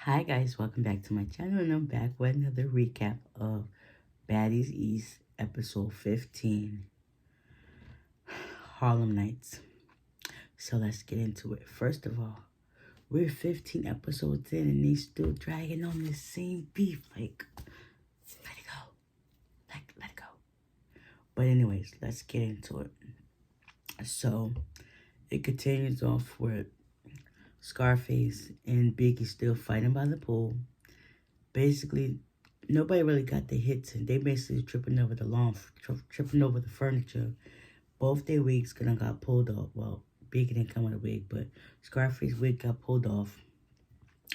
Hi guys, welcome back to my channel, and I'm back with another recap of Baddies East episode 15, Harlem Nights. So let's get into it. First of all, we're 15 episodes in and he's still dragging on this same beef. Like, let it go. Let it go. But anyways, let's get into it. So it continues off with Scarface and Biggie still fighting by the pool. Basically, nobody really got the hits, and they basically tripping over the lawn, tripping over the furniture. Both their wigs gonna got pulled off. Well, Biggie didn't come with a wig, but Scarface's wig got pulled off.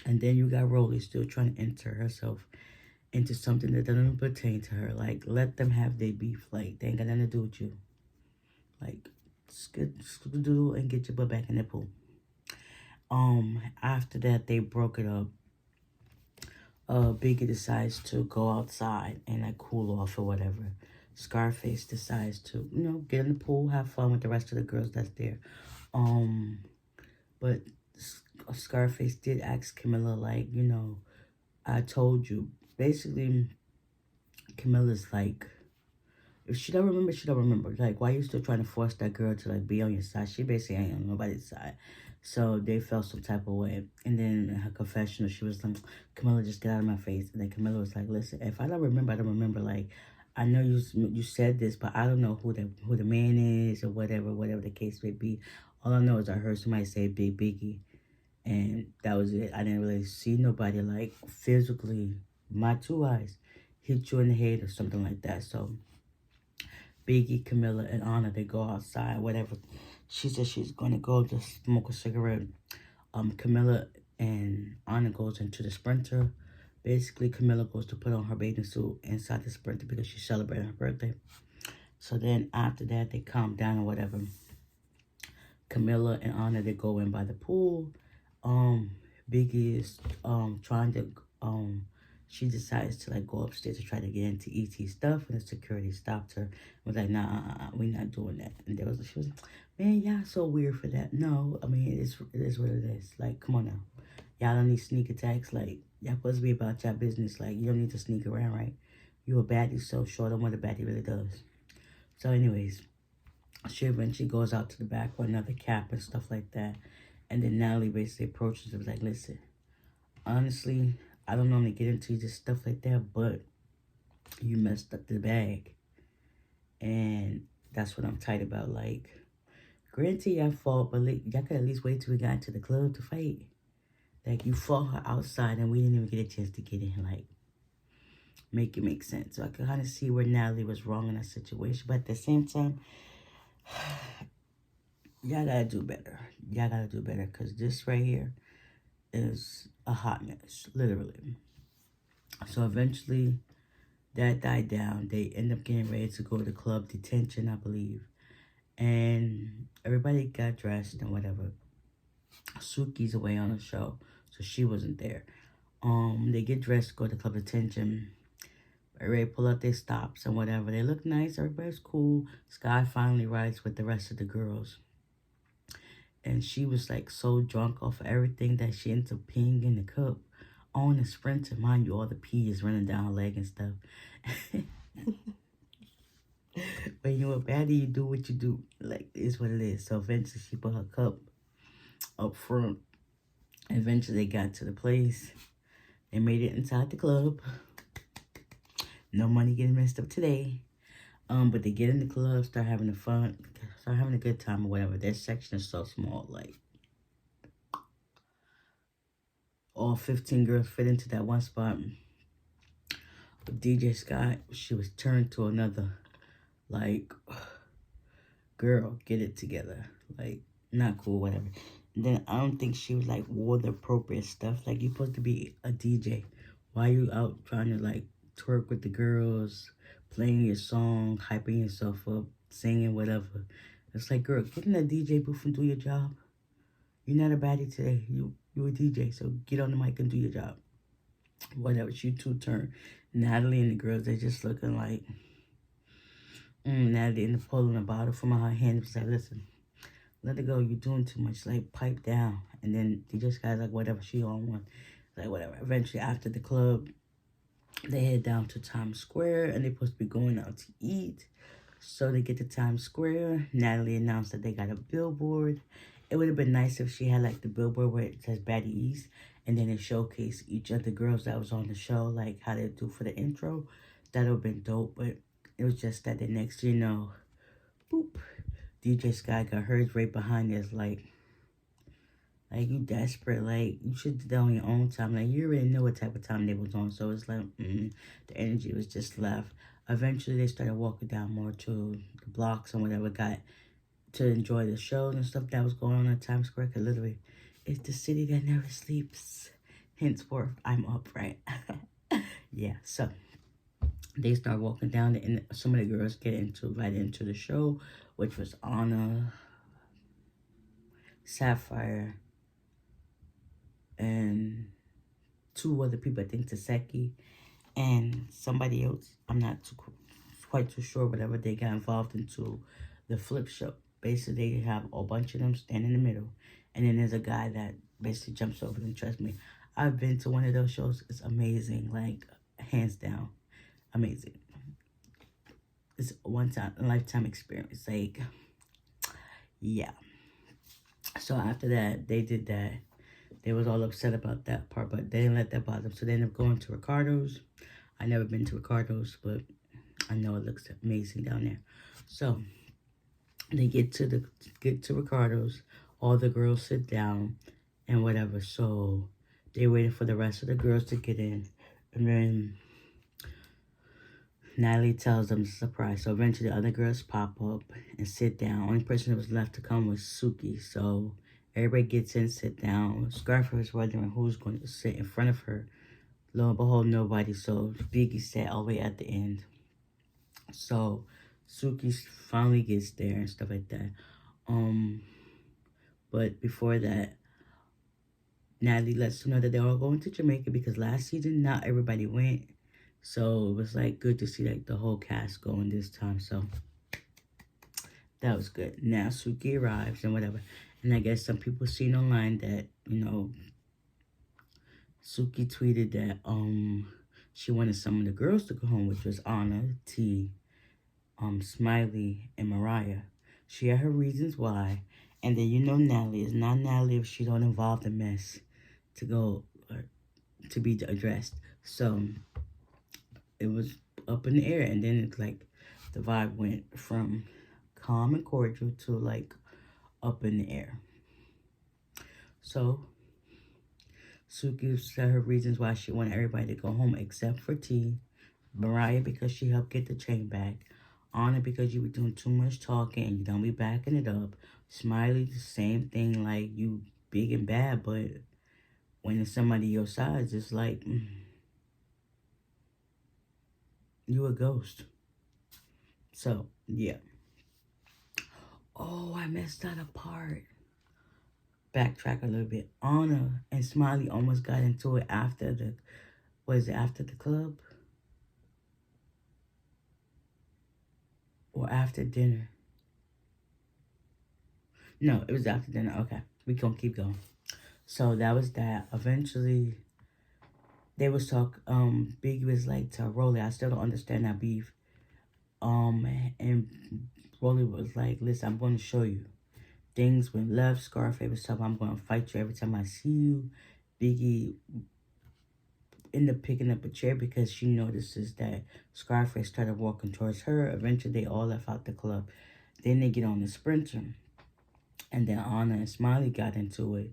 And then you got Rolly still trying to enter herself into something that doesn't even pertain to her. Like, let them have their beef. Like, they ain't got nothing to do with you. Like, scoot-a-doodle and get your butt back in the pool. After that, they broke it up. Biggie decides to go outside and like cool off or whatever. Scarface decides to, get in the pool, have fun with the rest of the girls that's there. But Scarface did ask Camilla, like, I told you. Basically, Camilla's like, if she don't remember, she don't remember. Like, why you still trying to force that girl to like be on your side? She basically ain't on nobody's side. So they felt some type of way. And then in her confessional, she was like, Camilla, just get out of my face. And then Camilla was like, listen, if I don't remember, I don't remember. Like, I know you said this, but I don't know who the man is or whatever the case may be. All I know is I heard somebody say Big Biggie. And that was it. I didn't really see nobody like physically, my two eyes, hit you in the head or something like that. So Biggie, Camilla, and Anna, they go outside, whatever. She said she's going to go to smoke a cigarette. Camilla and Anna goes into the Sprinter. Basically, Camilla goes to put on her bathing suit inside the Sprinter because she's celebrating her birthday. So then after that, they calm down or whatever. Camilla and Anna, they go in by the pool. Biggie is trying to she decides to like go upstairs to try to get into ET's stuff, and the security stopped her. Was like, nah, we're not doing that. And she was like, man, y'all so weird for that. No, I mean, it is what it is. Like, come on now. Y'all don't need sneak attacks. Like, y'all supposed to be about y'all business. Like, you don't need to sneak around, right? You a baddie, so show them what a baddie really does. So anyways, she eventually goes out to the back with another cap and stuff like that. And then Natalie basically approaches her and was like, listen, honestly, I don't normally get into just stuff like that, but you messed up the bag. And that's what I'm tight about. Like, granted, y'all fought, but y'all could at least wait till we got to the club to fight. Like, you fought her outside and we didn't even get a chance to get in. Like, make it make sense. So I could kind of see where Natalie was wrong in that situation. But at the same time, y'all gotta do better. Y'all gotta do better, because this right here is a hot mess, literally. So eventually, that died down. They end up getting ready to go to club detention, I believe. And everybody got dressed and whatever. Suki's away on a show, so she wasn't there. They get dressed, go to club detention. Everybody pull out their stops and whatever. They look nice. Everybody's cool. Sky finally rides with the rest of the girls. And she was like so drunk off of everything that she ends up peeing in the cup on the Sprinter. Mind you, all the pee is running down her leg and stuff. But you know what, baddie, you do what you do. Like, it's what it is. So eventually she put her cup up front. Eventually they got to the place. They made it inside the club. No money getting messed up today. But they get in the club, start having a good time or whatever. Their section is so small, like all 15 girls fit into that one spot. But DJ Scott, she was turned to another, like, girl, get it together. Like, not cool, whatever. And then I don't think she was like wore the appropriate stuff. Like, you're supposed to be a DJ. Why you out trying to like twerk with the girls, playing your song, hyping yourself up, singing, whatever? It's like, girl, get in that DJ booth and do your job. You're not a baddie today. You a DJ, so get on the mic and do your job. Whatever, she two turn. Natalie and the girls, they just looking like, Natalie ended up pulling a bottle from her hand and was like, listen, let it go, you're doing too much, like, pipe down. And then they just guys like, whatever, she on one. Like, whatever. Eventually, after the club, they head down to Times Square, and they're supposed to be going out to eat. So they get to Times Square. Natalie announced that they got a billboard. It would have been nice if she had, like, the billboard where it says Baddies, and then it showcased each of the girls that was on the show, like, how they do for the intro. That would have been dope, but it was just that the next, boop, DJ Sky got hers right behind us, like, you desperate. Like, you should do that on your own time. Like, you already know what type of time they was on. So it's like, the energy was just left. Eventually, they started walking down more to the blocks and whatever, got to enjoy the shows and stuff that was going on in Times Square. Because literally, it's the city that never sleeps. Henceforth, I'm up, right? Yeah, so they start walking down, and some of the girls get right into the show, which was Anna, Sapphire, and two other people, I think Taseki and somebody else. I'm not quite too sure, whatever. They got involved into the flip show. Basically, they have a bunch of them stand in the middle, and then there's a guy that basically jumps over them. Trust me, I've been to one of those shows. It's amazing, like, hands down, amazing. It's a lifetime experience. Like, yeah. So after that, they did that. They was all upset about that part, but they didn't let that bother them. So they ended up going to Ricardo's. I never been to Ricardo's, but I know it looks amazing down there. So they get to Ricardo's. All the girls sit down and whatever. So they waited for the rest of the girls to get in, and then Natalie tells them it's a surprise. So eventually the other girls pop up and sit down. Only person that was left to come was Suki. So everybody gets in, sit down. Scarface was wondering who's going to sit in front of her. Lo and behold, nobody. So Biggie sat all the way at the end. So Suki finally gets there and stuff like that. But before that, Natalie lets them know that they're all going to Jamaica because last season not everybody went. So it was like good to see like the whole cast going this time. So that was good. Now Suki arrives and whatever. And I guess some people seen online that, Suki tweeted that she wanted some of the girls to go home, which was Anna, T, Smiley, and Mariah. She had her reasons why. And then Natalie is not Natalie if she don't involve the mess to go or to be addressed. So it was up in the air, and then it's like the vibe went from calm and cordial to like up in the air. So Suki said her reasons why she wanted everybody to go home except for T, Mariah because she helped get the chain back, Anna because you were doing too much talking and you don't be backing it up, Smiley the same thing, like you big and bad, but when it's somebody your size, it's like you a ghost. So yeah. Oh, I messed that apart. Backtrack a little bit. Anna and Smiley almost got into it after after the club? Or after dinner? No, it was after dinner. Okay, we gonna keep going. So that was that. Eventually, they was Biggie was like to Rolly, I still don't understand that beef. And Rolly was like, listen, I'm going to show you. Things went left. Scarface was telling I'm going to fight you every time I see you. Biggie ended up picking up a chair because she notices that Scarface started walking towards her. Eventually, they all left out the club. Then they get on the Sprinter. And then Anna and Smiley got into it.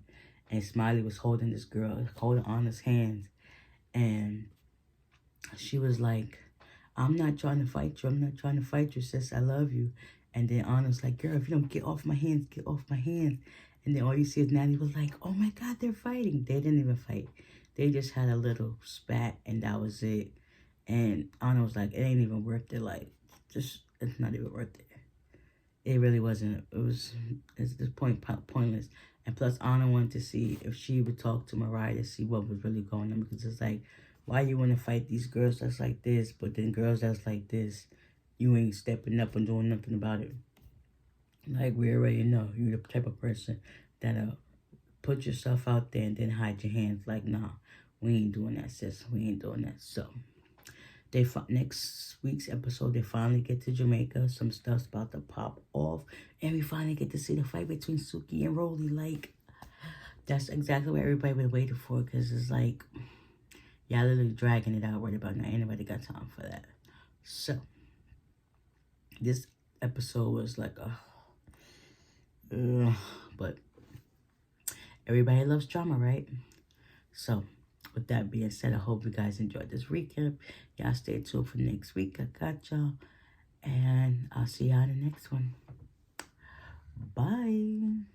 And Smiley was holding this girl, holding Anna's hands. And she was like, I'm not trying to fight you. I'm not trying to fight you, sis. I love you. And then Anna's like, girl, if you don't get off my hands, get off my hands. And then all you see is Natalie was like, oh my God, they're fighting. They didn't even fight. They just had a little spat and that was it. And Anna was like, it ain't even worth it. Like, it's not even worth it. It really wasn't. It's this pointless. And plus, Anna wanted to see if she would talk to Mariah to see what was really going on. Because it's like, why you want to fight these girls that's like this, but then girls that's like this, you ain't stepping up and doing nothing about it. Like, we already know you're the type of person that'll put yourself out there and then hide your hands. Like, nah, We ain't doing that, sis. We ain't doing that. So, next week's episode, they finally get to Jamaica. Some stuff's about to pop off. And we finally get to see the fight between Suki and Rolly. Like, that's exactly what everybody been waiting for. Because it's like, y'all literally dragging it out right about now. Ain't nobody got time for that. So, this episode was like, but everybody loves drama, right? So, with that being said, I hope you guys enjoyed this recap. Y'all stay tuned for next week. I got y'all. And I'll see y'all in the next one. Bye.